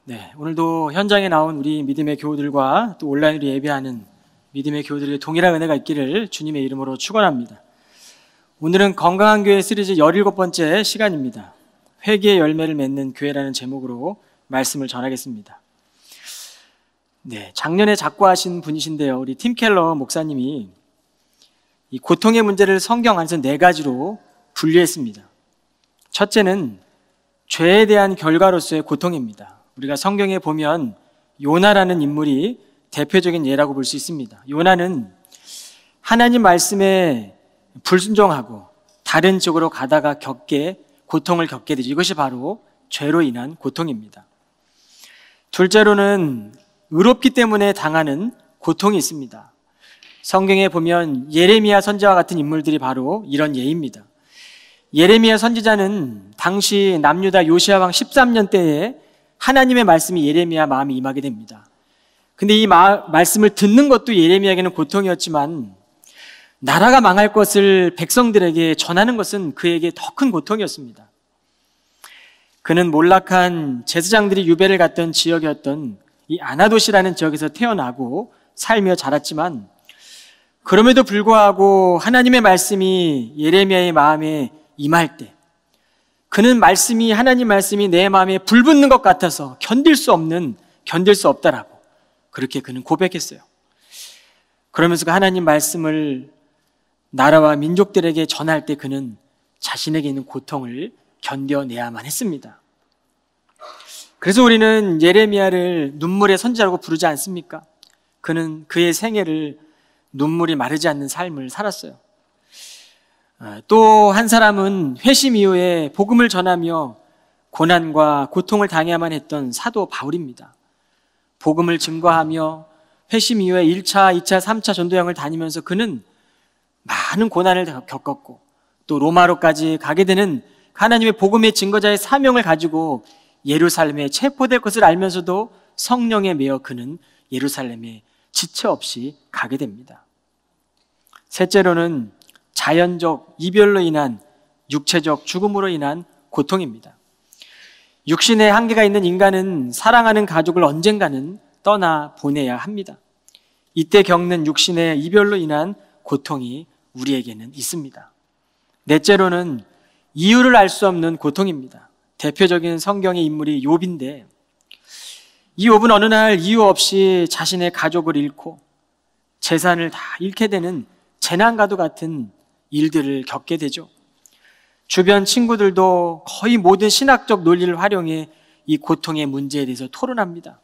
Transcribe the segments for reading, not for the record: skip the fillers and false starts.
네, 오늘도 현장에 나온 우리 믿음의 교우들과 또 온라인으로 예배하는 믿음의 교우들에게 동일한 은혜가 있기를 주님의 이름으로 축원합니다. 오늘은 건강한 교회 시리즈 17번째 시간입니다. 회개의 열매를 맺는 교회라는 제목으로 말씀을 전하겠습니다. 네, 작년에 작고하신 분이신데요. 우리 팀 켈러 목사님이 이 고통의 문제를 성경 안에서 4가지로 분류했습니다. 첫째는 죄에 대한 결과로서의 고통입니다. 우리가 성경에 보면 요나라는 인물이 대표적인 예라고 볼 수 있습니다. 요나는 하나님 말씀에 불순종하고 다른 쪽으로 가다가 고통을 겪게 되죠. 이것이 바로 죄로 인한 고통입니다. 둘째로는 의롭기 때문에 당하는 고통이 있습니다. 성경에 보면 예레미야 선지자와 같은 인물들이 바로 이런 예입니다. 예레미야 선지자는 당시 남유다 요시야 왕 13년 때에 하나님의 말씀이 예레미야 마음에 임하게 됩니다. 근데 이 말씀을 듣는 것도 예레미야에게는 고통이었지만 나라가 망할 것을 백성들에게 전하는 것은 그에게 더 큰 고통이었습니다. 그는 몰락한 제사장들이 유배를 갔던 지역이었던 이 아나돗이라는 지역에서 태어나고 살며 자랐지만 그럼에도 불구하고 하나님의 말씀이 예레미야의 마음에 임할 때 그는 하나님 말씀이 내 마음에 불붙는 것 같아서 견딜 수 없다라고 그렇게 그는 고백했어요. 그러면서 그 하나님 말씀을 나라와 민족들에게 전할 때 그는 자신에게 있는 고통을 견뎌내야만 했습니다. 그래서 우리는 예레미야를 눈물의 선지자라고 부르지 않습니까? 그는 그의 생애를 눈물이 마르지 않는 삶을 살았어요. 또 한 사람은 회심 이후에 복음을 전하며 고난과 고통을 당해야만 했던 사도 바울입니다. 복음을 증거하며 회심 이후에 1차, 2차, 3차 전도여행을 다니면서 그는 많은 고난을 겪었고 또 로마로까지 가게 되는 하나님의 복음의 증거자의 사명을 가지고 예루살렘에 체포될 것을 알면서도 성령에 매여 그는 예루살렘에 지체 없이 가게 됩니다. 셋째로는 자연적 이별로 인한 육체적 죽음으로 인한 고통입니다. 육신의 한계가 있는 인간은 사랑하는 가족을 언젠가는 떠나 보내야 합니다. 이때 겪는 육신의 이별로 인한 고통이 우리에게는 있습니다. 넷째로는 이유를 알 수 없는 고통입니다. 대표적인 성경의 인물이 욥인데 이 욥은 어느 날 이유 없이 자신의 가족을 잃고 재산을 다 잃게 되는 재난과도 같은 일들을 겪게 되죠. 주변 친구들도 거의 모든 신학적 논리를 활용해 이 고통의 문제에 대해서 토론합니다.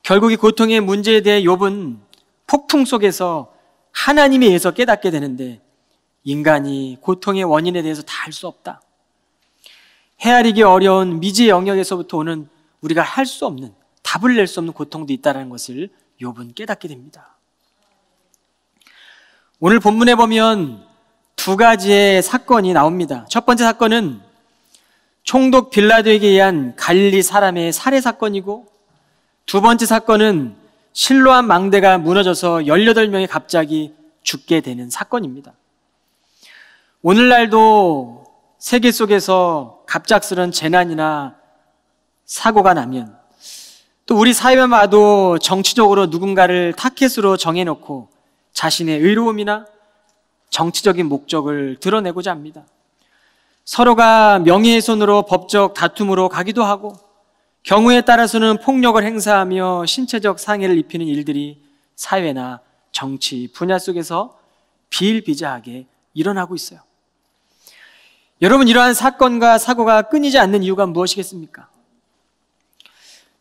결국 이 고통의 문제에 대해 욥은 폭풍 속에서 하나님에 의해서 깨닫게 되는데 인간이 고통의 원인에 대해서 다 알 수 없다. 헤아리기 어려운 미지의 영역에서부터 오는 우리가 할 수 없는, 답을 낼 수 없는 고통도 있다는 것을 욥은 깨닫게 됩니다. 오늘 본문에 보면 2가지의 사건이 나옵니다. 첫 번째 사건은 총독 빌라도에게 의한 갈릴리 사람의 살해 사건이고 두 번째 사건은 실로암 망대가 무너져서 18명이 갑자기 죽게 되는 사건입니다. 오늘날도 세계 속에서 갑작스런 재난이나 사고가 나면 또 우리 사회만 봐도 정치적으로 누군가를 타겟으로 정해놓고 자신의 의로움이나 정치적인 목적을 드러내고자 합니다. 서로가 명예훼손으로 법적 다툼으로 가기도 하고 경우에 따라서는 폭력을 행사하며 신체적 상해를 입히는 일들이 사회나 정치 분야 속에서 비일비재하게 일어나고 있어요. 여러분, 이러한 사건과 사고가 끊이지 않는 이유가 무엇이겠습니까?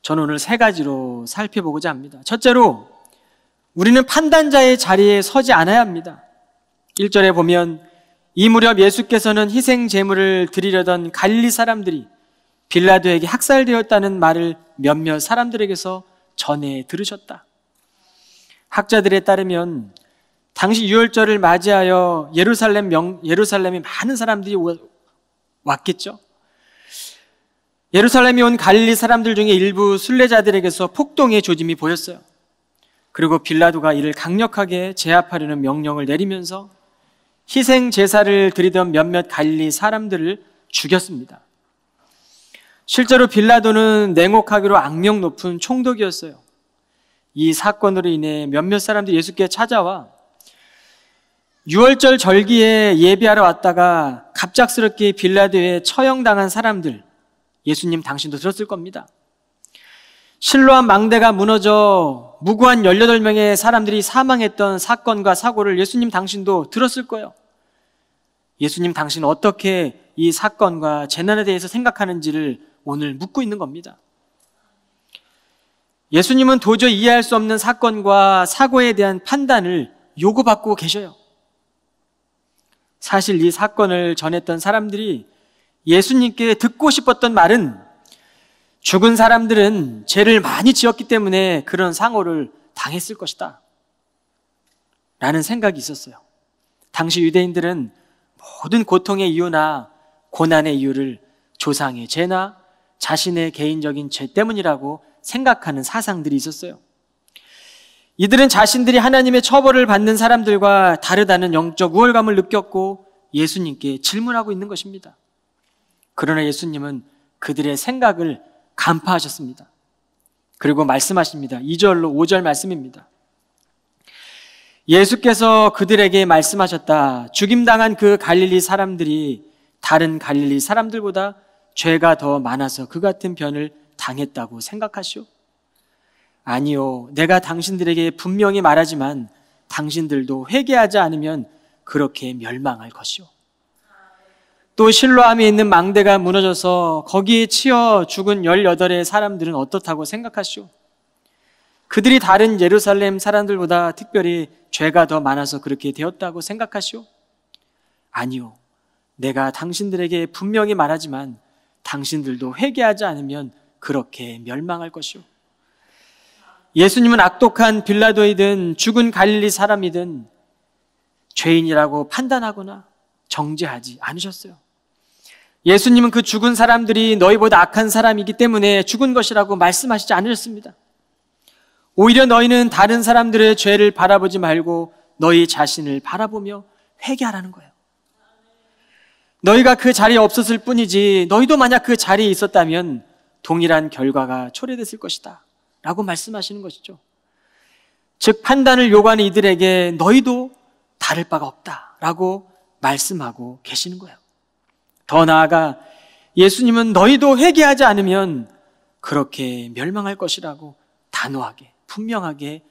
저는 오늘 3가지로 살펴보고자 합니다. 첫째로 우리는 판단자의 자리에 서지 않아야 합니다. 1절에 보면 이 무렵 예수께서는 희생 제물을 드리려던 갈릴리 사람들이 빌라도에게 학살되었다는 말을 몇몇 사람들에게서 전해 들으셨다. 학자들에 따르면 당시 유월절을 맞이하여 예루살렘에 많은 사람들이 왔겠죠. 예루살렘에 온 갈릴리 사람들 중에 일부 순례자들에게서 폭동의 조짐이 보였어요. 그리고 빌라도가 이를 강력하게 제압하려는 명령을 내리면서 희생 제사를 드리던 몇몇 갈릴리 사람들을 죽였습니다. 실제로 빌라도는 냉혹하기로 악명 높은 총독이었어요. 이 사건으로 인해 몇몇 사람들이 예수께 찾아와 유월절 절기에 예배하러 왔다가 갑작스럽게 빌라도에 처형당한 사람들, 예수님 당신도 들었을 겁니다. 실로암 망대가 무너져 무고한 18명의 사람들이 사망했던 사건과 사고를 예수님 당신도 들었을 거예요. 예수님 당신은 어떻게 이 사건과 재난에 대해서 생각하는지를 오늘 묻고 있는 겁니다. 예수님은 도저히 이해할 수 없는 사건과 사고에 대한 판단을 요구받고 계셔요. 사실 이 사건을 전했던 사람들이 예수님께 듣고 싶었던 말은 죽은 사람들은 죄를 많이 지었기 때문에 그런 상호를 당했을 것이다 라는 생각이 있었어요. 당시 유대인들은 모든 고통의 이유나 고난의 이유를 조상의 죄나 자신의 개인적인 죄 때문이라고 생각하는 사상들이 있었어요. 이들은 자신들이 하나님의 처벌을 받는 사람들과 다르다는 영적 우월감을 느꼈고 예수님께 질문하고 있는 것입니다. 그러나 예수님은 그들의 생각을 간파하셨습니다. 그리고 말씀하십니다. 2절로 5절 말씀입니다. 예수께서 그들에게 말씀하셨다. 죽임당한 그 갈릴리 사람들이 다른 갈릴리 사람들보다 죄가 더 많아서 그 같은 변을 당했다고 생각하시오? 아니요. 내가 당신들에게 분명히 말하지만 당신들도 회개하지 않으면 그렇게 멸망할 것이오. 또 실로암에 있는 망대가 무너져서 거기에 치여 죽은 18의 사람들은 어떻다고 생각하시오? 그들이 다른 예루살렘 사람들보다 특별히 죄가 더 많아서 그렇게 되었다고 생각하시오? 아니요. 내가 당신들에게 분명히 말하지만 당신들도 회개하지 않으면 그렇게 멸망할 것이오. 예수님은 악독한 빌라도이든 죽은 갈릴리 사람이든 죄인이라고 판단하거나 정죄하지 않으셨어요. 예수님은 그 죽은 사람들이 너희보다 악한 사람이기 때문에 죽은 것이라고 말씀하시지 않으셨습니다. 오히려 너희는 다른 사람들의 죄를 바라보지 말고 너희 자신을 바라보며 회개하라는 거예요. 너희가 그 자리에 없었을 뿐이지 너희도 만약 그 자리에 있었다면 동일한 결과가 초래됐을 것이다 라고 말씀하시는 것이죠. 즉 판단을 요구하는 이들에게 너희도 다를 바가 없다 라고 말씀하고 계시는 거예요. 더 나아가 예수님은 너희도 회개하지 않으면 그렇게 멸망할 것이라고 단호하게 분명하게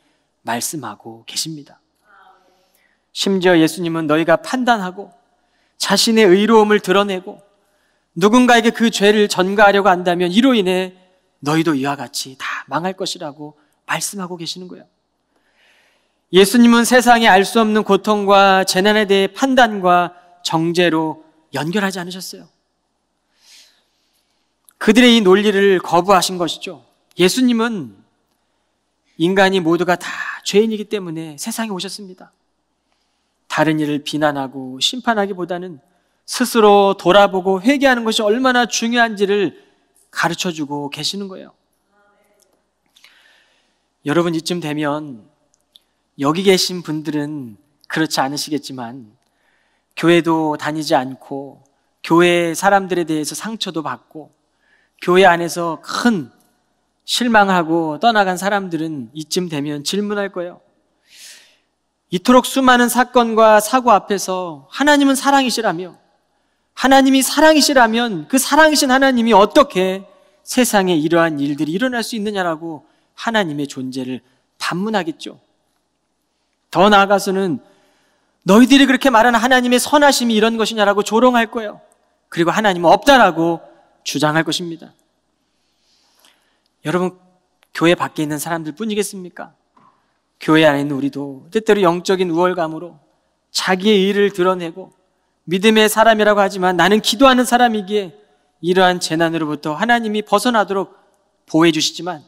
말씀하고 계십니다. 심지어 예수님은 너희가 판단하고 자신의 의로움을 드러내고 누군가에게 그 죄를 전가하려고 한다면 이로 인해 너희도 이와 같이 다 망할 것이라고 말씀하고 계시는 거예요. 예수님은 세상에 알 수 없는 고통과 재난에 대해 판단과 정죄로 연결하지 않으셨어요. 그들의 이 논리를 거부하신 것이죠. 예수님은 인간이 모두가 다 죄인이기 때문에 세상에 오셨습니다. 다른 이를 비난하고 심판하기보다는 스스로 돌아보고 회개하는 것이 얼마나 중요한지를 가르쳐주고 계시는 거예요. 여러분, 이쯤 되면 여기 계신 분들은 그렇지 않으시겠지만 교회도 다니지 않고 교회 사람들에 대해서 상처도 받고 교회 안에서 큰 실망하고 떠나간 사람들은 이쯤 되면 질문할 거예요. 이토록 수많은 사건과 사고 앞에서 하나님은 사랑이시라며, 하나님이 사랑이시라면 그 사랑이신 하나님이 어떻게 세상에 이러한 일들이 일어날 수 있느냐라고 하나님의 존재를 반문하겠죠. 더 나아가서는 너희들이 그렇게 말하는 하나님의 선하심이 이런 것이냐라고 조롱할 거예요. 그리고 하나님은 없다라고 주장할 것입니다. 여러분, 교회 밖에 있는 사람들 뿐이겠습니까? 교회 안에 있는 우리도 때때로 영적인 우월감으로 자기의 일을 드러내고 믿음의 사람이라고 하지만 나는 기도하는 사람이기에 이러한 재난으로부터 하나님이 벗어나도록 보호해 주시지만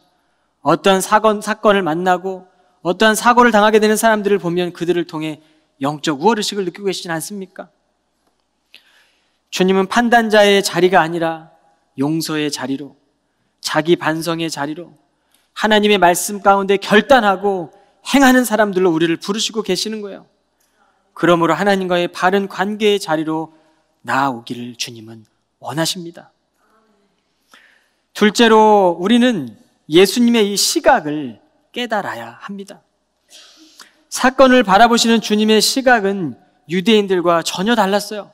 어떠한 사건을 만나고 어떠한 사고를 당하게 되는 사람들을 보면 그들을 통해 영적 우월의식을 느끼고 계시지 않습니까? 주님은 판단자의 자리가 아니라 용서의 자리로, 자기 반성의 자리로 하나님의 말씀 가운데 결단하고 행하는 사람들로 우리를 부르시고 계시는 거예요. 그러므로 하나님과의 바른 관계의 자리로 나아오기를 주님은 원하십니다. 둘째로 우리는 예수님의 이 시각을 깨달아야 합니다. 사건을 바라보시는 주님의 시각은 유대인들과 전혀 달랐어요.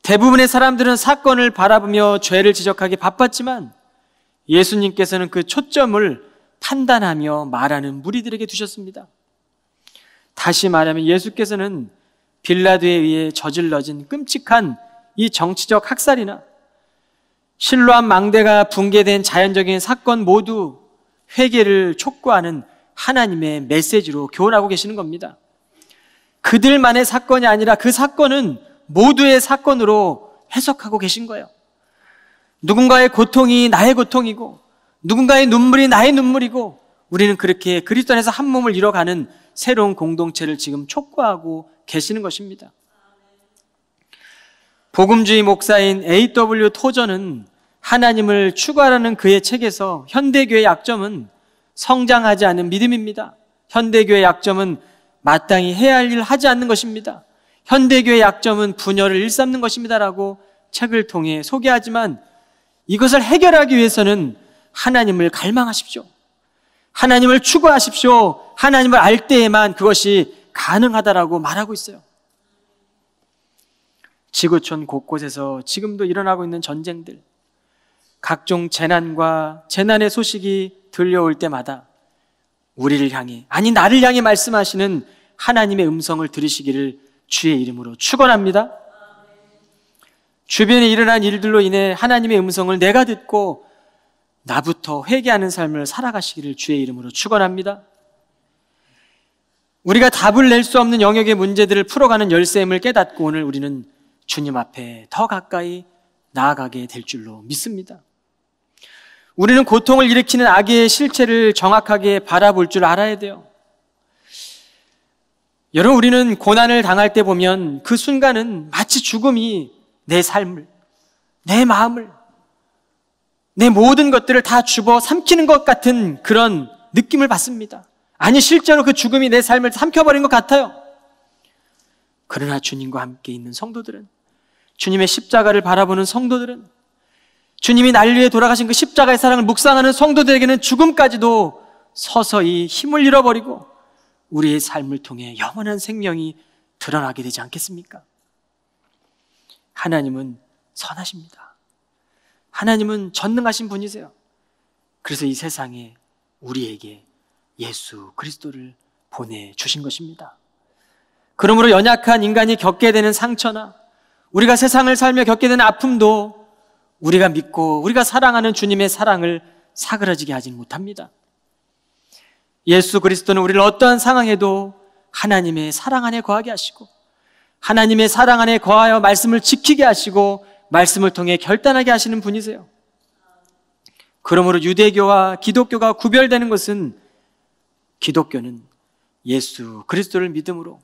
대부분의 사람들은 사건을 바라보며 죄를 지적하기 바빴지만 예수님께서는 그 초점을 판단하며 말하는 무리들에게 두셨습니다. 다시 말하면 예수께서는 빌라도에 의해 저질러진 끔찍한 이 정치적 학살이나 실로암 망대가 붕괴된 자연적인 사건 모두 회개를 촉구하는 하나님의 메시지로 교훈하고 계시는 겁니다. 그들만의 사건이 아니라 그 사건은 모두의 사건으로 해석하고 계신 거예요. 누군가의 고통이 나의 고통이고 누군가의 눈물이 나의 눈물이고 우리는 그렇게 그리스도 안에서 한 몸을 이뤄가는 새로운 공동체를 지금 촉구하고 계시는 것입니다. 복음주의 목사인 A.W. 토저는 하나님을 추구하라는 그의 책에서 현대교회의 약점은 성장하지 않은 믿음입니다. 현대교회의 약점은 마땅히 해야 할 일을 하지 않는 것입니다. 현대교회의 약점은 분열을 일삼는 것입니다라고 책을 통해 소개하지만 이것을 해결하기 위해서는 하나님을 갈망하십시오. 하나님을 추구하십시오. 하나님을 알 때에만 그것이 가능하다라고 말하고 있어요. 지구촌 곳곳에서 지금도 일어나고 있는 전쟁들, 각종 재난과 재난의 소식이 들려올 때마다 우리를 향해, 아니 나를 향해 말씀하시는 하나님의 음성을 들으시기를 주의 이름으로 축원합니다. 주변에 일어난 일들로 인해 하나님의 음성을 내가 듣고 나부터 회개하는 삶을 살아가시기를 주의 이름으로 축원합니다. 우리가 답을 낼 수 없는 영역의 문제들을 풀어가는 열쇠임을 깨닫고 오늘 우리는 주님 앞에 더 가까이 나아가게 될 줄로 믿습니다. 우리는 고통을 일으키는 악의 실체를 정확하게 바라볼 줄 알아야 돼요. 여러분, 우리는 고난을 당할 때 보면 그 순간은 마치 죽음이 내 삶을, 내 마음을, 내 모든 것들을 다 집어 삼키는 것 같은 그런 느낌을 받습니다. 아니, 실제로 그 죽음이 내 삶을 삼켜버린 것 같아요. 그러나 주님과 함께 있는 성도들은, 주님의 십자가를 바라보는 성도들은, 주님이 날 위해 돌아가신 그 십자가의 사랑을 묵상하는 성도들에게는 죽음까지도 서서히 힘을 잃어버리고 우리의 삶을 통해 영원한 생명이 드러나게 되지 않겠습니까? 하나님은 선하십니다. 하나님은 전능하신 분이세요. 그래서 이 세상에 우리에게 예수 그리스도를 보내주신 것입니다. 그러므로 연약한 인간이 겪게 되는 상처나 우리가 세상을 살며 겪게 되는 아픔도 우리가 믿고 우리가 사랑하는 주님의 사랑을 사그라지게 하지 못합니다. 예수 그리스도는 우리를 어떠한 상황에도 하나님의 사랑 안에 거하게 하시고 하나님의 사랑 안에 거하여 말씀을 지키게 하시고 말씀을 통해 결단하게 하시는 분이세요. 그러므로 유대교와 기독교가 구별되는 것은 기독교는 예수 그리스도를 믿음으로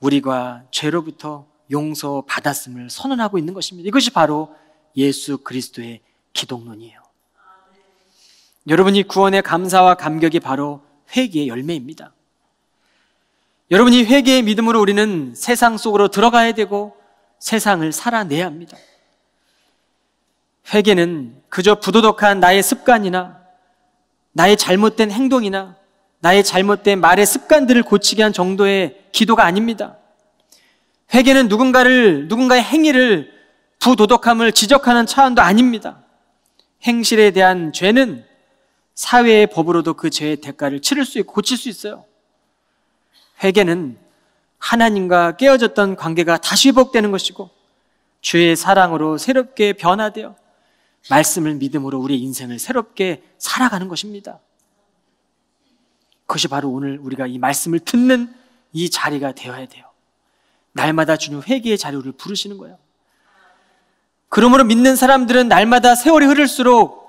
우리가 죄로부터 용서받았음을 선언하고 있는 것입니다. 이것이 바로 예수 그리스도의 기독론이에요. 여러분이 구원의 감사와 감격이 바로 회개의 열매입니다. 여러분이 회개의 믿음으로 우리는 세상 속으로 들어가야 되고 세상을 살아내야 합니다. 회개는 그저 부도덕한 나의 습관이나 나의 잘못된 행동이나 나의 잘못된 말의 습관들을 고치게 한 정도의 기도가 아닙니다. 회개는 누군가의 행위를 부도덕함을 지적하는 차원도 아닙니다. 행실에 대한 죄는 사회의 법으로도 그 죄의 대가를 치를 수 있고 고칠 수 있어요. 회개는 하나님과 깨어졌던 관계가 다시 회복되는 것이고 주의 사랑으로 새롭게 변화되어 말씀을 믿음으로 우리의 인생을 새롭게 살아가는 것입니다. 그것이 바로 오늘 우리가 이 말씀을 듣는 이 자리가 되어야 돼요. 날마다 주님 회개의 자리를 부르시는 거예요. 그러므로 믿는 사람들은 날마다 세월이 흐를수록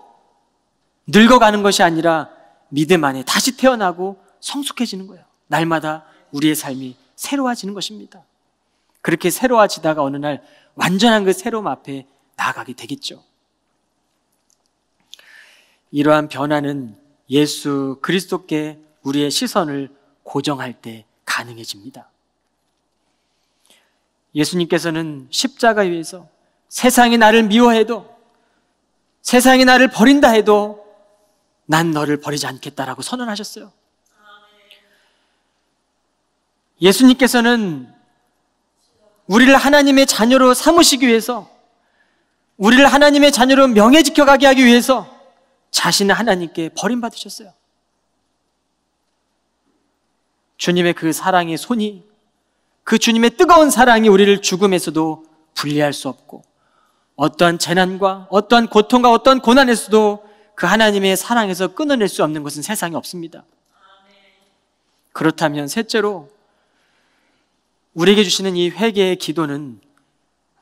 늙어가는 것이 아니라 믿음 안에 다시 태어나고 성숙해지는 거예요. 날마다 우리의 삶이 새로워지는 것입니다. 그렇게 새로워지다가 어느 날 완전한 그 새로움 앞에 나아가게 되겠죠. 이러한 변화는 예수 그리스도께 우리의 시선을 고정할 때 가능해집니다. 예수님께서는 십자가 위에서 세상이 나를 미워해도 세상이 나를 버린다 해도 난 너를 버리지 않겠다라고 선언하셨어요. 예수님께서는 우리를 하나님의 자녀로 삼으시기 위해서, 우리를 하나님의 자녀로 명예지켜가게 하기 위해서 자신을 하나님께 버림받으셨어요. 주님의 그 사랑의 손이, 그 주님의 뜨거운 사랑이 우리를 죽음에서도 분리할 수 없고, 어떠한 재난과 어떠한 고통과 어떠한 고난에서도 그 하나님의 사랑에서 끊어낼 수 없는 것은 세상에 없습니다. 그렇다면 셋째로 우리에게 주시는 이 회개의 기도는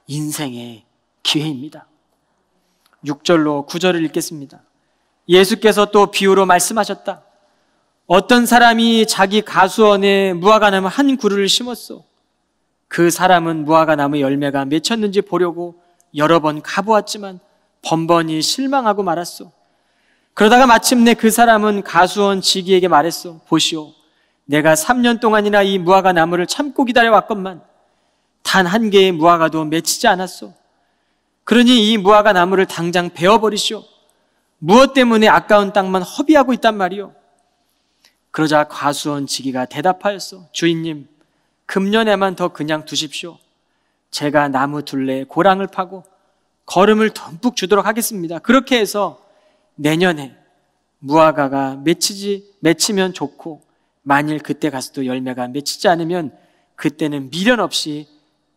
인생의 기회입니다. 6절로 9절을 읽겠습니다. 예수께서 또 비유로 말씀하셨다. 어떤 사람이 자기 가수원에 무화과나무 한 그루를 심었소. 그 사람은 무화과나무 열매가 맺혔는지 보려고 여러 번 가보았지만 번번이 실망하고 말았소. 그러다가 마침내 그 사람은 가수원 지기에게 말했소. 보시오, 내가 3년 동안이나 이 무화과나무를 참고 기다려왔건만 단 한 개의 무화과도 맺히지 않았소. 그러니 이 무화과나무를 당장 베어버리시오. 무엇 때문에 아까운 땅만 허비하고 있단 말이오. 그러자 가수원 지기가 대답하였소. 주인님, 금년에만 더 그냥 두십시오. 제가 나무 둘레에 고랑을 파고 거름을 듬뿍 주도록 하겠습니다. 그렇게 해서 내년에 무화과가 맺히면 좋고, 만일 그때 가서도 열매가 맺히지 않으면 그때는 미련 없이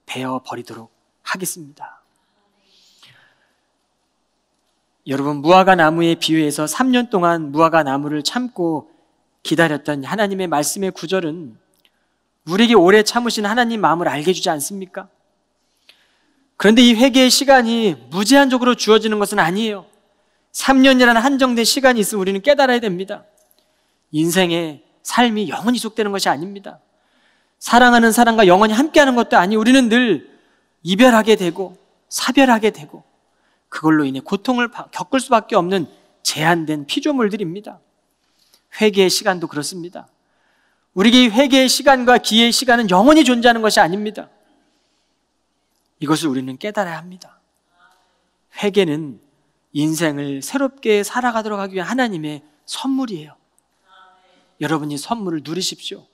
베어버리도록 하겠습니다. 여러분, 무화과 나무의 비유에서 3년 동안 무화과 나무를 참고 기다렸던 하나님의 말씀의 구절은 우리에게 오래 참으신 하나님 마음을 알게 해주지 않습니까? 그런데 이 회개의 시간이 무제한적으로 주어지는 것은 아니에요. 3년이라는 한정된 시간이 있으면 우리는 깨달아야 됩니다. 인생의 삶이 영원히 지속되는 것이 아닙니다. 사랑하는 사람과 영원히 함께하는 것도 아니고 우리는 늘 이별하게 되고 사별하게 되고 그걸로 인해 고통을 겪을 수밖에 없는 제한된 피조물들입니다. 회개의 시간도 그렇습니다. 우리에게 이 회개의 시간과 기회의 시간은 영원히 존재하는 것이 아닙니다. 이것을 우리는 깨달아야 합니다. 회개는 인생을 새롭게 살아가도록 하기 위한 하나님의 선물이에요. 여러분이 선물을 누리십시오.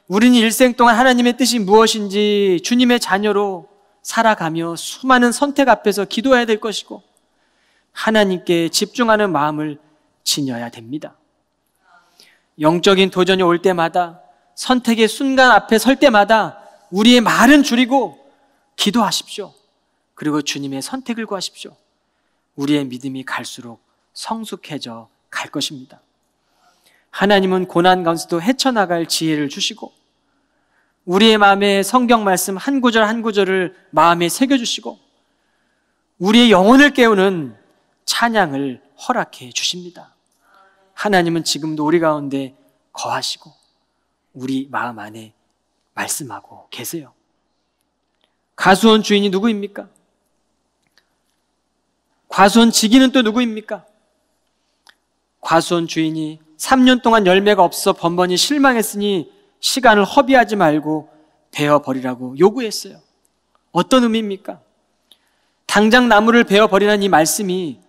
우리는 일생 동안 하나님의 뜻이 무엇인지 주님의 자녀로 살아가며 수많은 선택 앞에서 기도해야 될 것이고 하나님께 집중하는 마음을 지녀야 됩니다. 영적인 도전이 올 때마다, 선택의 순간 앞에 설 때마다 우리의 말은 줄이고 기도하십시오. 그리고 주님의 선택을 구하십시오. 우리의 믿음이 갈수록 성숙해져 갈 것입니다. 하나님은 고난 가운데서도 헤쳐나갈 지혜를 주시고 우리의 마음에 성경 말씀 한 구절 한 구절을 마음에 새겨주시고 우리의 영혼을 깨우는 찬양을 허락해 주십니다. 하나님은 지금도 우리 가운데 거하시고 우리 마음 안에 말씀하고 계세요. 가수원 주인이 누구입니까? 과수원 지기는 또 누구입니까? 과수원 주인이 3년 동안 열매가 없어 번번이 실망했으니 시간을 허비하지 말고 베어버리라고 요구했어요. 어떤 의미입니까? 당장 나무를 베어버리라는 이 말씀이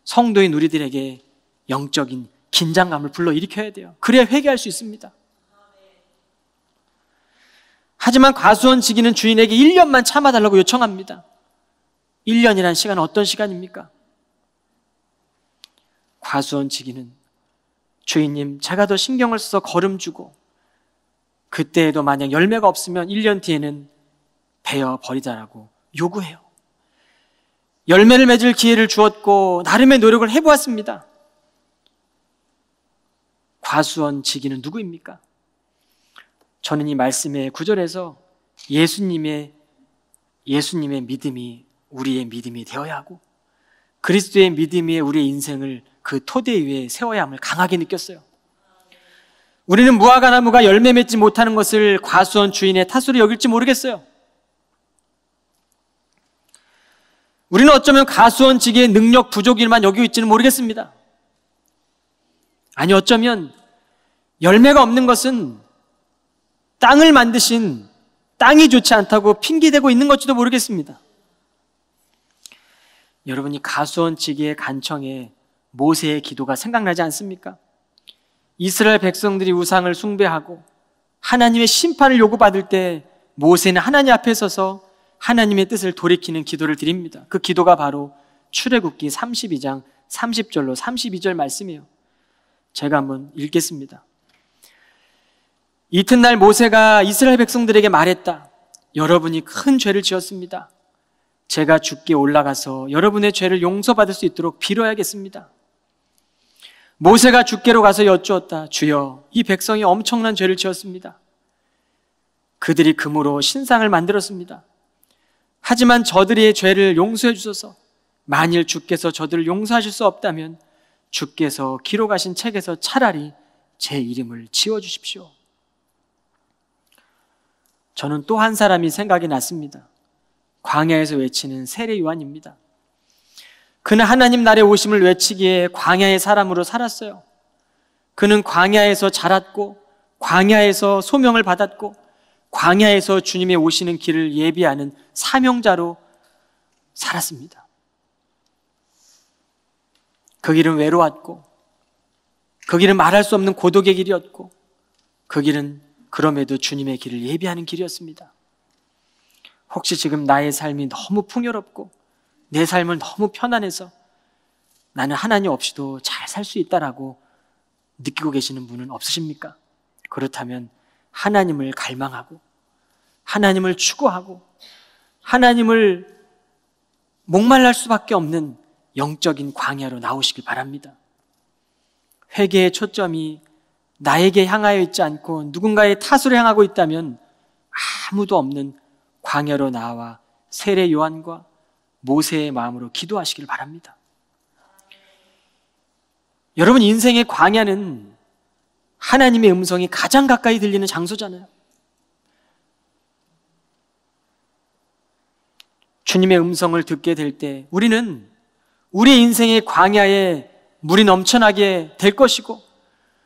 성도인 우리들에게 영적인 긴장감을 불러일으켜야 돼요. 그래야 회개할 수 있습니다. 하지만 과수원 지기는 주인에게 1년만 참아달라고 요청합니다. 1년이라는 시간은 어떤 시간입니까? 과수원 지기는 주인님, 제가 더 신경을 써서 거름 주고 그때에도 만약 열매가 없으면 1년 뒤에는 베어버리자라고 요구해요. 열매를 맺을 기회를 주었고 나름의 노력을 해보았습니다. 과수원 지기는 누구입니까? 저는 이 말씀의 구절에서 예수님의 믿음이 우리의 믿음이 되어야 하고 그리스도의 믿음이 우리의 인생을 그 토대 위에 세워야 함을 강하게 느꼈어요. 우리는 무화과나무가 열매 맺지 못하는 것을 과수원 주인의 탓으로 여길지 모르겠어요. 우리는 어쩌면 과수원 지기의 능력 부족일만 여기고 있지는 모르겠습니다. 아니, 어쩌면 열매가 없는 것은 땅을 만드신 땅이 좋지 않다고 핑계대고 있는 것지도 모르겠습니다. 여러분이 가수원지기의 간청에 모세의 기도가 생각나지 않습니까? 이스라엘 백성들이 우상을 숭배하고 하나님의 심판을 요구받을 때 모세는 하나님 앞에 서서 하나님의 뜻을 돌이키는 기도를 드립니다. 그 기도가 바로 출애굽기 32장 30절로 32절 말씀이에요. 제가 한번 읽겠습니다. 이튿날 모세가 이스라엘 백성들에게 말했다. 여러분이 큰 죄를 지었습니다. 제가 주께 올라가서 여러분의 죄를 용서받을 수 있도록 빌어야겠습니다. 모세가 주께로 가서 여쭈었다. 주여, 이 백성이 엄청난 죄를 지었습니다. 그들이 금으로 신상을 만들었습니다. 하지만 저들의 죄를 용서해 주소서. 만일 주께서 저들을 용서하실 수 없다면 주께서 기록하신 책에서 차라리 제 이름을 지워주십시오. 저는 또 한 사람이 생각이 났습니다. 광야에서 외치는 세례 요한입니다. 그는 하나님 나라의 오심을 외치기에 광야의 사람으로 살았어요. 그는 광야에서 자랐고 광야에서 소명을 받았고 광야에서 주님의 오시는 길을 예비하는 사명자로 살았습니다. 그 길은 외로웠고 그 길은 말할 수 없는 고독의 길이었고 그 길은 그럼에도 주님의 길을 예비하는 길이었습니다. 혹시 지금 나의 삶이 너무 풍요롭고 내 삶은 너무 편안해서 나는 하나님 없이도 잘 살 수 있다라고 느끼고 계시는 분은 없으십니까? 그렇다면 하나님을 갈망하고 하나님을 추구하고 하나님을 목말랄 수밖에 없는 영적인 광야로 나오시길 바랍니다. 회개의 초점이 나에게 향하여 있지 않고 누군가의 탓으로 향하고 있다면 아무도 없는 광야로 나와 세례 요한과 모세의 마음으로 기도하시길 바랍니다. 여러분, 인생의 광야는 하나님의 음성이 가장 가까이 들리는 장소잖아요. 주님의 음성을 듣게 될 때 우리는 우리 인생의 광야에 물이 넘쳐나게 될 것이고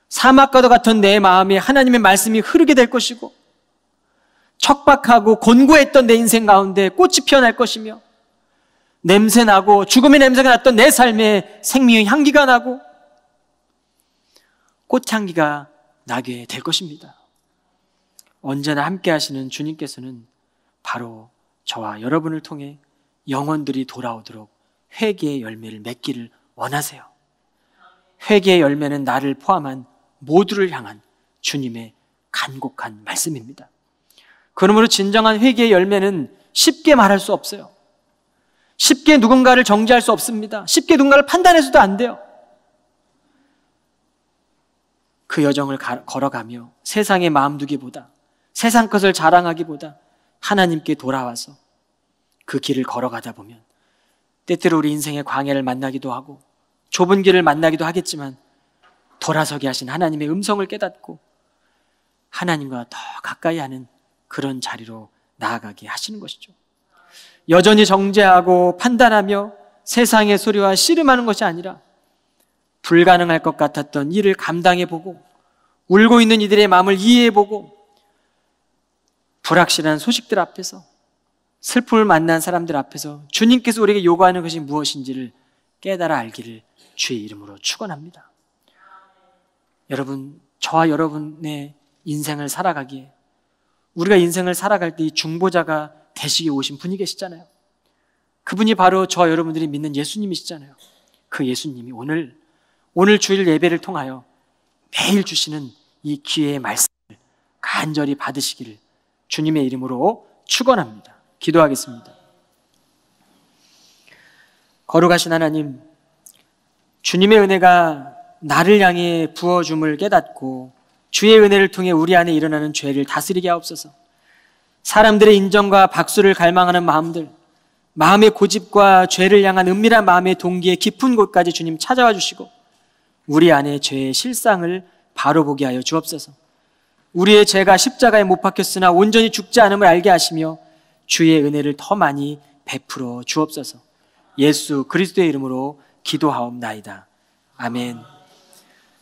사막과도 같은 내 마음에 하나님의 말씀이 흐르게 될 것이고 척박하고 곤고했던 내 인생 가운데 꽃이 피어날 것이며 냄새나고 죽음의 냄새가 났던 내 삶에 생명의 향기가 나고 꽃향기가 나게 될 것입니다. 언제나 함께 하시는 주님께서는 바로 저와 여러분을 통해 영혼들이 돌아오도록 회개의 열매를 맺기를 원하세요. 회개의 열매는 나를 포함한 모두를 향한 주님의 간곡한 말씀입니다. 그러므로 진정한 회개의 열매는 쉽게 말할 수 없어요. 쉽게 누군가를 정죄할 수 없습니다. 쉽게 누군가를 판단해서도 안 돼요. 그 여정을 걸어가며 세상의 마음 두기보다 세상 것을 자랑하기보다 하나님께 돌아와서 그 길을 걸어가다 보면 때때로 우리 인생의 광야를 만나기도 하고 좁은 길을 만나기도 하겠지만 돌아서게 하신 하나님의 음성을 깨닫고 하나님과 더 가까이 하는 그런 자리로 나아가게 하시는 것이죠. 여전히 정죄하고 판단하며 세상의 소리와 씨름하는 것이 아니라 불가능할 것 같았던 일을 감당해보고 울고 있는 이들의 마음을 이해해보고 불확실한 소식들 앞에서 슬픔을 만난 사람들 앞에서 주님께서 우리에게 요구하는 것이 무엇인지를 깨달아 알기를 주의 이름으로 축원합니다. 여러분, 저와 여러분의 인생을 살아가기에 우리가 인생을 살아갈 때 이 중보자가 되시기 오신 분이 계시잖아요. 그분이 바로 저와 여러분들이 믿는 예수님이시잖아요. 그 예수님이 오늘 주일 예배를 통하여 매일 주시는 이 기회의 말씀을 간절히 받으시기를 주님의 이름으로 축원합니다. 기도하겠습니다. 거룩하신 하나님, 주님의 은혜가 나를 향해 부어줌을 깨닫고 주의 은혜를 통해 우리 안에 일어나는 죄를 다스리게 하옵소서. 사람들의 인정과 박수를 갈망하는 마음들, 마음의 고집과 죄를 향한 은밀한 마음의 동기의 깊은 곳까지 주님 찾아와 주시고 우리 안에 죄의 실상을 바로 보게 하여 주옵소서. 우리의 죄가 십자가에 못 박혔으나 온전히 죽지 않음을 알게 하시며 주의 은혜를 더 많이 베풀어 주옵소서. 예수 그리스도의 이름으로 기도하옵나이다. 아멘.